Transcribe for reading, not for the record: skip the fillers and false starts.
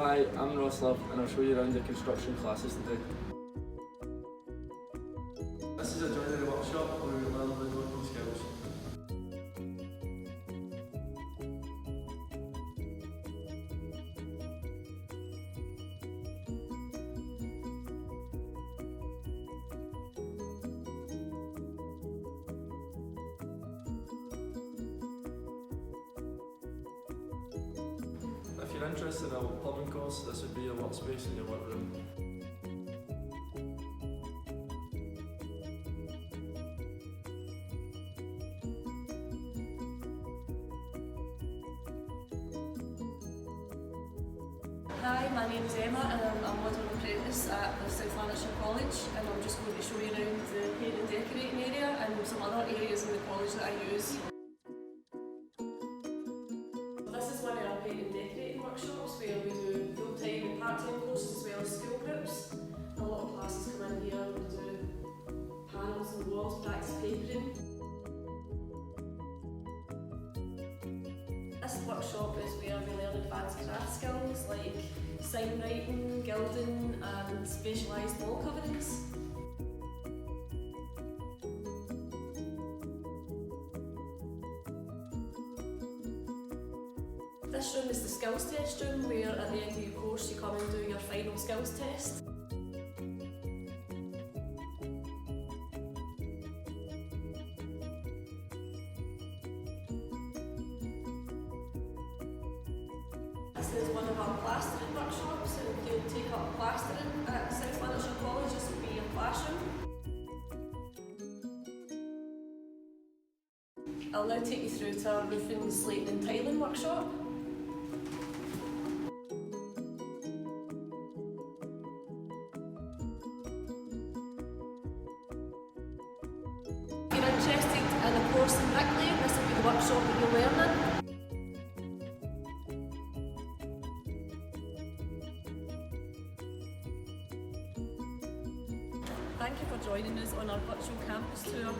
Hi, I'm Ross Love and I'll show you around the construction classes today. This is a joinery workshop where we learn woodworking skills. If you're interested in a plumbing course, this would be your workspace in your workroom. Hi, my name's Emma and I'm a modern apprentice at the South Lanarkshire College, and I'm just going to show you around the paint and decorating area and some other areas in the college that I use. This is one of our paint and decorating workshops where we do full-time and part-time courses as well as school groups. A lot of classes come in here, we do panels and walls, practice papering. This workshop is where we learn advanced craft skills like sign writing, gilding and visualised wall coverings. This room is the skills test room, where at the end of your course you come and do your final skills test. This is one of our plastering workshops, so you'll take up plastering at South Lanarkshire College. This will be your classroom. I'll now take you through to our roofing, slating and tiling workshop. If you're interested in a course in bricklaying, this will be the workshop that you'll learn in. Thank you for joining us on our virtual campus tour.